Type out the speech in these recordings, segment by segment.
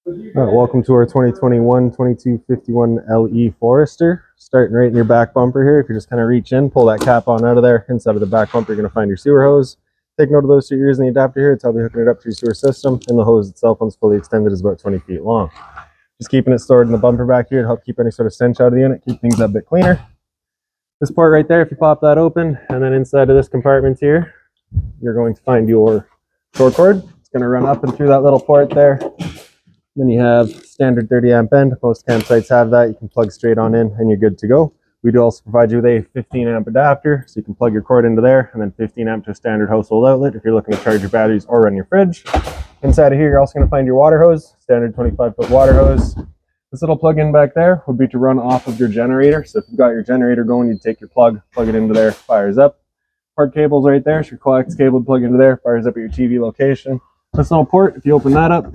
All right, welcome to our 2021 2251 LE Forester. Starting right in your back bumper here. If you just kind of reach in, pull that cap on out of there. Inside of the back bumper, you're going to find your sewer hose. Take note of those two ears in the adapter here. It's how we're hooking it up to your sewer system. And the hose itself, once fully extended, is about 20 feet long. Just keeping it stored in the bumper back here to help keep any sort of stench out of the unit, keep things a bit cleaner. This port right there, if you pop that open, and then inside of this compartment here, you're going to find your short cord. It's going to run up and through that little port there. Then you have standard 30 amp end. Most campsites have that. You can plug straight on in and you're good to go. We do also provide you with a 15 amp adapter, so you can plug your cord into there, and then 15 amp to a standard household outlet if you're looking to charge your batteries or run your fridge. Inside of here, you're also going to find your water hose, standard 25-foot water hose. This little plug-in back there would be to run off of your generator. So if you've got your generator going, you take your plug it into there, fires up. Port cable's right there, so your coax cable would plug into there, fires up at your TV location. This little port, if you open that up,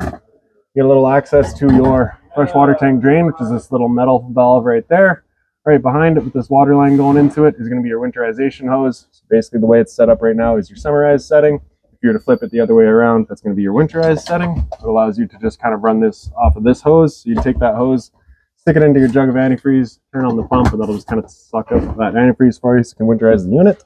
you get a little access to your freshwater tank drain, which is this little metal valve right there. Right behind it with this water line going into it is going to be your winterization hose. So basically the way it's set up right now is your summerized setting. If you were to flip it the other way around, that's going to be your winterized setting. It allows you to just kind of run this off of this hose. So you take that hose, stick it into your jug of antifreeze, turn on the pump, and that'll just kind of suck up that antifreeze for you so you can winterize the unit.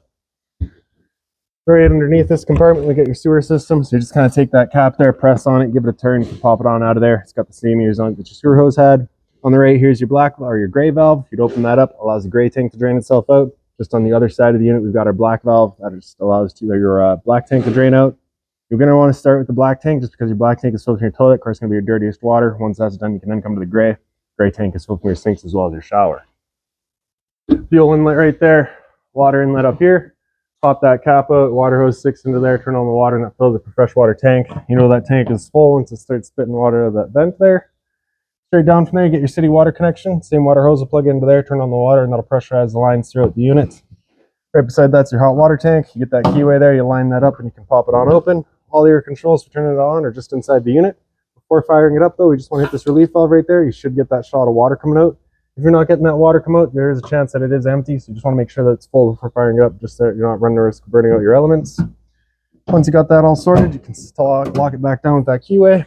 Right underneath this compartment, we get your sewer system. So you just kind of take that cap there, press on it, give it a turn, you can pop it on out of there. It's got the same ears on it that your sewer hose had. On the right, here's your black or your gray valve. If you'd open that up, it allows the gray tank to drain itself out. Just on the other side of the unit, we've got our black valve. That just allows your black tank to drain out. You're going to want to start with the black tank just because your black tank is filtering your toilet. Of course, it's going to be your dirtiest water. Once that's done, you can then come to the gray. Gray tank is filtering your sinks as well as your shower. Fuel inlet right there, water inlet up here. Pop that cap out, water hose sticks into there, turn on the water, and that fills up the freshwater tank. You know that tank is full once it starts spitting water out of that vent there. Straight down from there, you get your city water connection. Same water hose will plug into there, turn on the water, and that'll pressurize the lines throughout the unit. Right beside that's your hot water tank. You get that keyway there, you line that up, and you can pop it on open. All your controls for turning it on are just inside the unit. Before firing it up, though, we just want to hit this relief valve right there. You should get that shot of water coming out. If you're not getting that water come out, there is a chance that it is empty, so you just want to make sure that it's full before firing it up, just so you're not running the risk of burning out your elements. Once you got that all sorted, you can lock it back down with that keyway.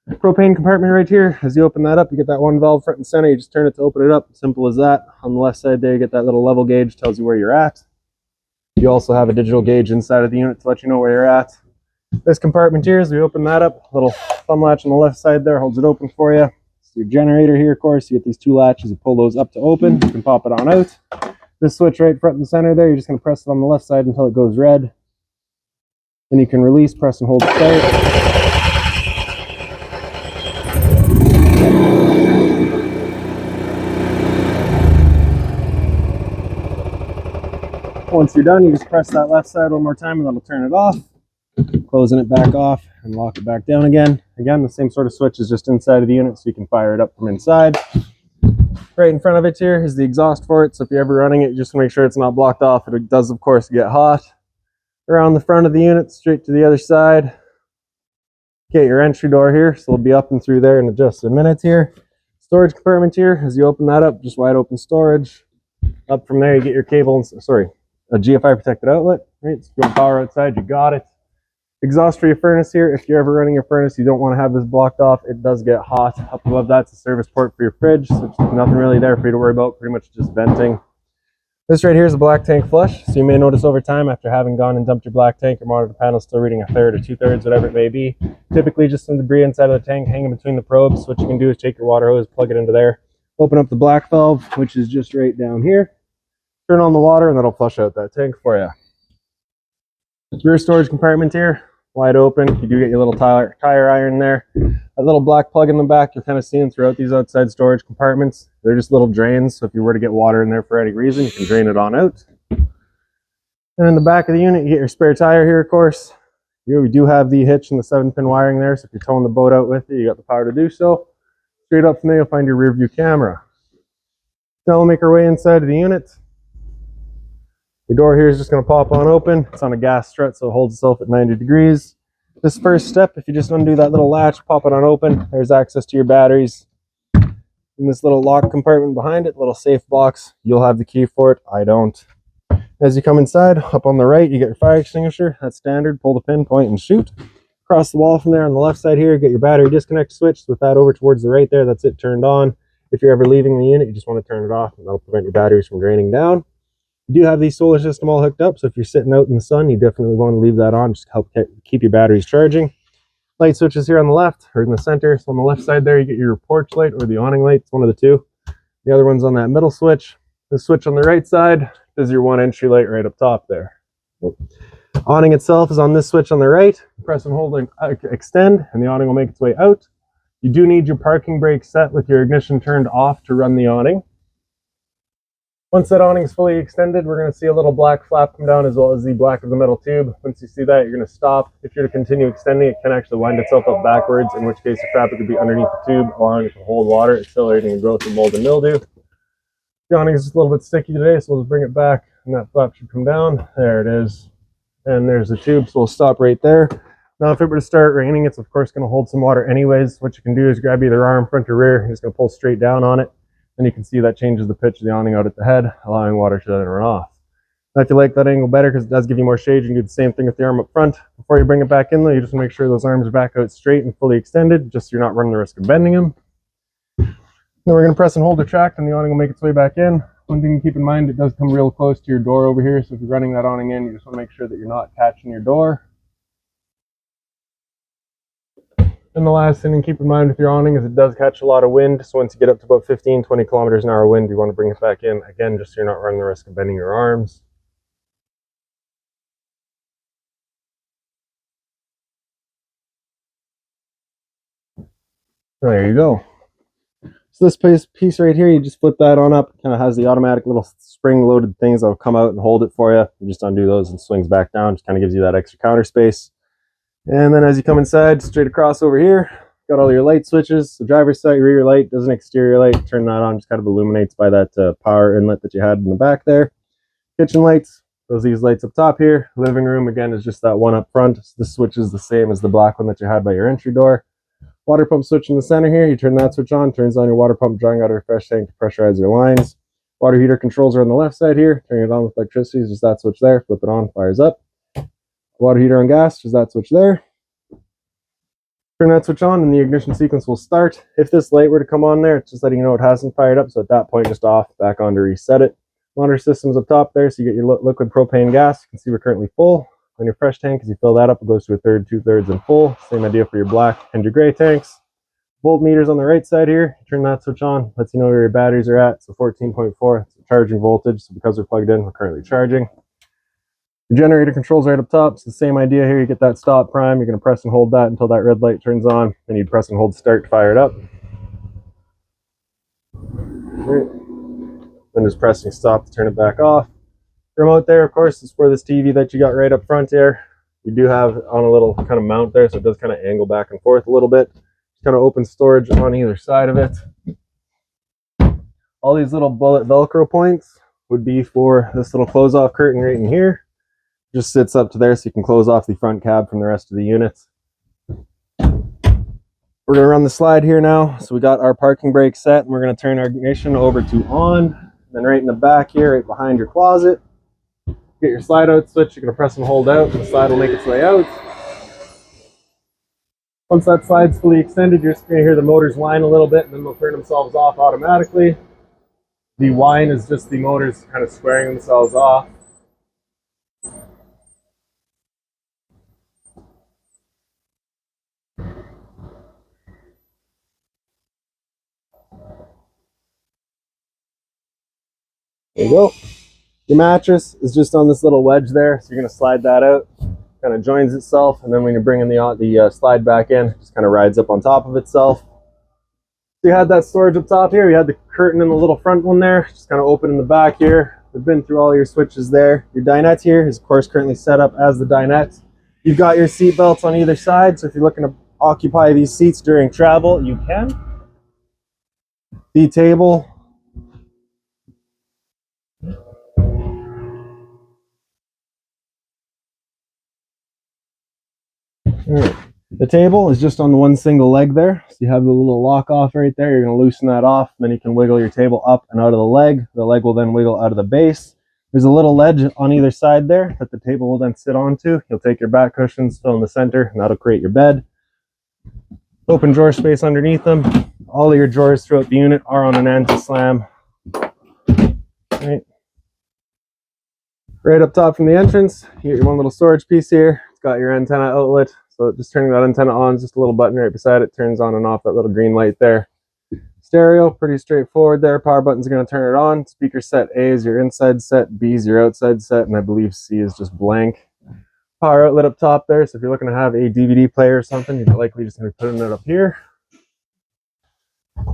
Propane compartment right here. As you open that up, you get that one valve front and center. You just turn it to open it up. Simple as that. On the left side there, you get that little level gauge, tells you where you're at. You also have a digital gauge inside of the unit to let you know where you're at. This compartment here, as we open that up, little thumb latch on the left side there holds it open for you. Your generator here, of course, you get these two latches, you pull those up to open, you can pop it on out. This switch right front and center there, you're just going to press it on the left side until it goes red. Then you can release, press and hold start. Once you're done, you just press that left side one more time and that'll turn it off. Closing it back off and lock it back down again. Again, the same sort of switch is just inside of the unit, so you can fire it up from inside. Right in front of it here is the exhaust for it, so if you're ever running it, you just make sure it's not blocked off. It does, of course, get hot. Around the front of the unit, straight to the other side. Get your entry door here, so it'll be up and through there in just a minute here. Storage compartment here, as you open that up, just wide open storage. Up from there, you get your cable, a GFI protected outlet. Right, so if you want power outside, you got it. Exhaust for your furnace here. If you're ever running your furnace, you don't want to have this blocked off. It does get hot. Up above that's a service port for your fridge, so there's nothing really there for you to worry about, pretty much just venting. This right here is a black tank flush, so you may notice over time after having gone and dumped your black tank, your monitor panel is still reading a third or 2/3, whatever it may be. Typically just some debris inside of the tank hanging between the probes. So what you can do is take your water hose, plug it into there, open up the black valve, which is just right down here, turn on the water, and that'll flush out that tank for you. Rear storage compartment here, wide open. You do get your little tire iron there. That little black plug in the back you're kind of seeing throughout these outside storage compartments. They're just little drains, so if you were to get water in there for any reason, you can drain it on out. And in the back of the unit, you get your spare tire here, of course. We do have the hitch and the 7-pin wiring there, so if you're towing the boat out with you, you got the power to do so. Straight up from there, you'll find your rear view camera. Now we'll make our way inside of the unit. The door here is just going to pop on open. It's on a gas strut, so it holds itself at 90 degrees. This first step, if you just undo that little latch, pop it on open, there's access to your batteries. In this little lock compartment behind it, little safe box, you'll have the key for it. I don't. As you come inside, up on the right, you get your fire extinguisher. That's standard. Pull the pin, point, and shoot. Across the wall from there on the left side here, get your battery disconnect switch. With that over towards the right there, that's it turned on. If you're ever leaving the unit, you just want to turn it off, and that'll prevent your batteries from draining down. You do have the solar system all hooked up, so if you're sitting out in the sun, you definitely want to leave that on, just to help keep your batteries charging. Light switches here on the left or in the center. So on the left side there, you get your porch light or the awning light. It's one of the two. The other one's on that middle switch. The switch on the right side is your one entry light right up top there. Awning itself is on this switch on the right. Press and hold and extend, and the awning will make its way out. You do need your parking brake set with your ignition turned off to run the awning. Once that awning is fully extended, we're going to see a little black flap come down as well as the black of the metal tube. Once you see that, you're going to stop. If you're to continue extending, it can actually wind itself up backwards, in which case the fabric could be underneath the tube, allowing it to hold water, accelerating the growth of mold and mildew. The awning is just a little bit sticky today, so we'll just bring it back, and that flap should come down. There it is. And there's the tube, so we'll stop right there. Now, if it were to start raining, it's of course going to hold some water anyways. What you can do is grab either arm, front, or rear. You're just going to pull straight down on it. And you can see that changes the pitch of the awning out at the head, allowing water to then run off. Now, if you like that angle better, because it does give you more shade, you can do the same thing with the arm up front. Before you bring it back in, though, you just make sure those arms are back out straight and fully extended, just so you're not running the risk of bending them. Then we're going to press and hold retract, and the awning will make its way back in. One thing to keep in mind, it does come real close to your door over here, so if you're running that awning in, you just want to make sure that you're not catching your door. And the last thing to keep in mind with your awning is it does catch a lot of wind. So once you get up to about 15-20 kilometers an hour wind, you want to bring it back in again, just so you're not running the risk of bending your arms. There you go. So this piece right here, you just flip that on up. It kind of has the automatic little spring-loaded things that will come out and hold it for you. You just undo those and swings back down. Just kind of gives you that extra counter space. And then as you come inside, straight across over here, got all your light switches. The driver's side rear light does an exterior light. Turn that on, just kind of illuminates by that power inlet that you had in the back there. Kitchen lights, these lights up top here. Living room, again, is just that one up front. So this switch is the same as the black one that you had by your entry door. Water pump switch in the center here. You turn that switch on, turns on your water pump, drawing out a refresh tank to pressurize your lines. Water heater controls are on the left side here. Turning it on with electricity is just that switch there. Flip it on, fires up. Water heater on gas, just that switch there. Turn that switch on and the ignition sequence will start. If this light were to come on there, it's just letting you know it hasn't fired up. So at that point, just off, back on to reset it. Monitor system's up top there, so you get your liquid propane gas. You can see we're currently full. On your fresh tank, as you fill that up, it goes to a third, 2/3, and full. Same idea for your black and your gray tanks. Volt meters on the right side here. Turn that switch on, lets you know where your batteries are at. So 14.4, it's charging voltage. So because we're plugged in, we're currently charging. Your generator controls right up top. It's the same idea here. You get that stop prime. You're going to press and hold that until that red light turns on. Then you'd press and hold start to fire it up. Right. Then just pressing stop to turn it back off. The remote there, of course, is for this TV that you got right up front there. You do have on a little kind of mount there, so it does kind of angle back and forth a little bit. Just kind of open storage on either side of it. All these little bullet Velcro points would be for this little close-off curtain right in here. Just sits up to there so you can close off the front cab from the rest of the units. We're going to run the slide here now. So we got our parking brake set, and we're going to turn our ignition over to on. Then right in the back here, right behind your closet, get your slide out switch. You're going to press and hold out, and the slide will make its way out. Once that slide's fully extended, you're just going to hear the motors whine a little bit, and then they'll turn themselves off automatically. The whine is just the motors kind of squaring themselves off. There you go. Your mattress is just on this little wedge there, so you're going to slide that out. Kind of joins itself, and then when you're bringing the slide back in, it just kind of rides up on top of itself. So you had that storage up top here. You had the curtain in the little front one there, just kind of open in the back here. We've been through all your switches there. Your dinette here is, of course, currently set up as the dinette. You've got your seat belts on either side, so if you're looking to occupy these seats during travel, you can. The table. Right. The table is just on the one single leg there. So you have the little lock off right there. You're going to loosen that off. Then you can wiggle your table up and out of the leg. The leg will then wiggle out of the base. There's a little ledge on either side there that the table will then sit onto. You'll take your back cushions, fill in the center, and that'll create your bed. Open drawer space underneath them. All of your drawers throughout the unit are on an anti-slam. Right up top from the entrance, you get your one little storage piece here. It's got your antenna outlet. So just turning that antenna on, just a little button right beside it, turns on and off that little green light there. Stereo, pretty straightforward there. Power button's going to turn it on. Speaker set A is your inside set, B is your outside set, and I believe C is just blank. Power outlet up top there, so if you're looking to have a DVD player or something, you're likely just going to be putting it up here.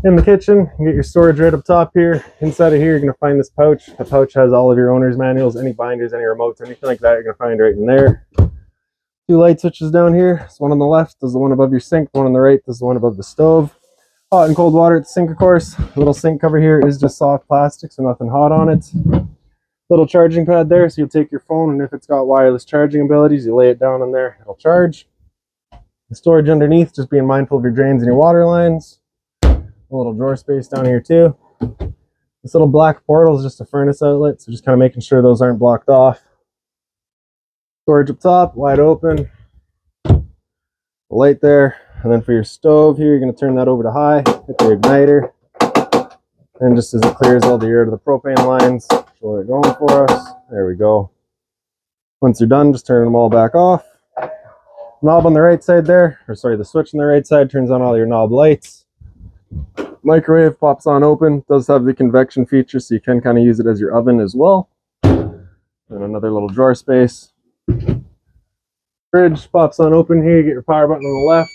In the kitchen, you get your storage right up top here. Inside of here, you're going to find this pouch. The pouch has all of your owner's manuals, any binders, any remotes, anything like that, you're going to find right in there. Two light switches down here. So one on the left does the one above your sink, the one on the right does the one above the stove. Hot and cold water at the sink, of course. The little sink cover here is just soft plastic, so nothing hot on it. Little charging pad there, so you'll take your phone, and if it's got wireless charging abilities, you lay it down on there, it'll charge. The storage underneath, just being mindful of your drains and your water lines. A little drawer space down here too. This little black portal is just a furnace outlet, so just kind of making sure those aren't blocked off. Storage up top, wide open. The light there. And then for your stove here, you're going to turn that over to high, hit the igniter. And just as it clears all the air to the propane lines, show it going for us. There we go. Once you're done, just turn them all back off. Knob on the right side there, or sorry, the switch on the right side turns on all your knob lights. Microwave pops on open, does have the convection feature, so you can kind of use it as your oven as well. And another little drawer space. Fridge pops on open here, you get your power button on the left.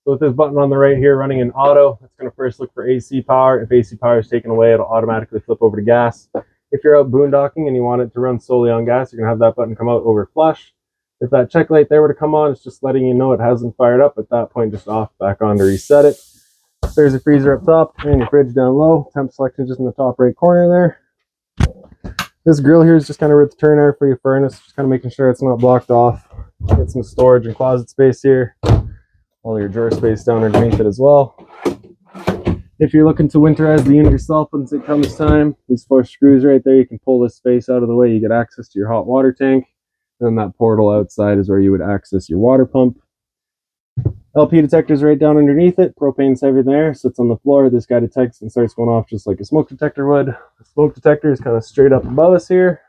So with this button on the right here running in auto, it's going to first look for AC power. If AC power is taken away, it'll automatically flip over to gas. If you're out boondocking and you want it to run solely on gas, you're going to have that button come out over flush. If that check light there were to come on, it's just letting you know it hasn't fired up. At that point, just off, back on to reset it. There's a freezer up top and your fridge down low. Temp selection just in the top right corner there. This grill here is just kind of with the turner for your furnace, just kind of making sure it's not blocked off. Get some storage and closet space here. All your drawer space down underneath it as well. If you're looking to winterize the unit yourself once it comes time, these 4 screws right there, you can pull this space out of the way. You get access to your hot water tank. And then that portal outside is where you would access your water pump. LP detector's right down underneath it. Propane's heavy there, sits on the floor. This guy detects and starts going off just like a smoke detector would. The smoke detector is kind of straight up above us here.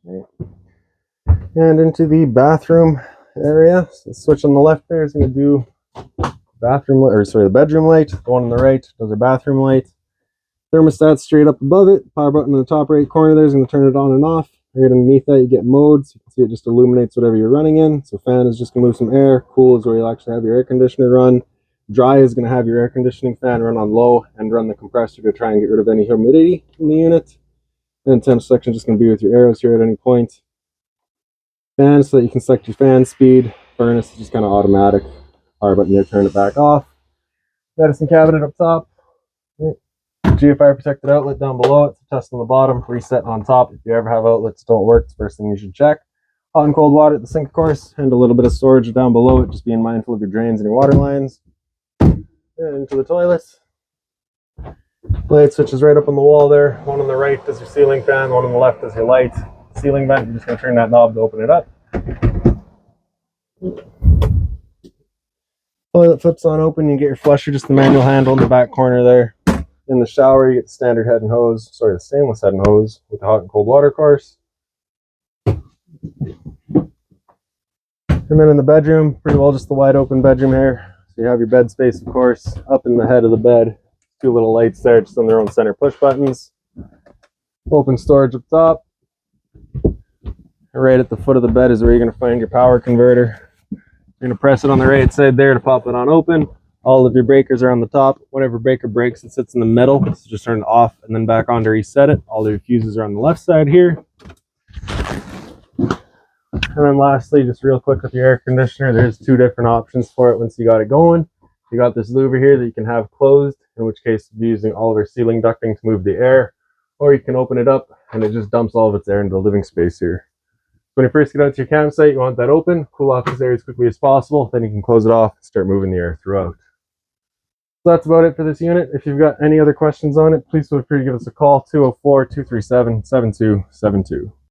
Okay. And into the bathroom area. So the switch on the left there is going to do the bedroom light. The one on the right does our bathroom light. Thermostat straight up above it. Power button in the top right corner there is going to turn it on and off. Right underneath that you get modes. You can see it just illuminates whatever you're running in. So fan is just going to move some air. Cool is where you'll actually have your air conditioner run. Dry is going to have your air conditioning fan run on low and run the compressor to try and get rid of any humidity in the unit. And temp selection is just going to be with your arrows here at any point. Fan so that you can select your fan speed. Furnace is just kind of automatic. Power button there, turn it back off. Medicine cabinet up top. GFI protected outlet down below. It's a test on the bottom, reset on top. If you ever have outlets don't work, it's the first thing you should check. Hot and cold water at the sink, of course, and a little bit of storage down below it, just being mindful of your drains and your water lines. And into the toilet. Light switch is right up on the wall there. One on the right does your ceiling fan, one on the left does your light. Ceiling vent, you're just going to turn that knob to open it up. Toilet flips on open, you get your flusher, just the manual handle in the back corner there. In the shower, you get the standard head and hose, the stainless head and hose with the hot and cold water course. And then in the bedroom, pretty well just the wide open bedroom here. So you have your bed space, of course, up in the head of the bed. 2 little lights there, just on their own center push buttons. Open storage up top. Right at the foot of the bed is where you're going to find your power converter. You're going to press it on the right side there to pop it on open. All of your breakers are on the top. Whatever breaker breaks, it sits in the middle. So just turn it off and then back on to reset it. All your fuses are on the left side here. And then lastly, just real quick with your air conditioner, there's 2 different options for it once you got it going. You got this louver here that you can have closed, in which case you'll be using all of our ceiling ducting to move the air. Or you can open it up and it just dumps all of its air into the living space here. When you first get out to your campsite, you want that open, cool off this area as quickly as possible. Then you can close it off and start moving the air throughout. So that's about it for this unit. If you've got any other questions on it, please feel free to give us a call, 204-237-7272.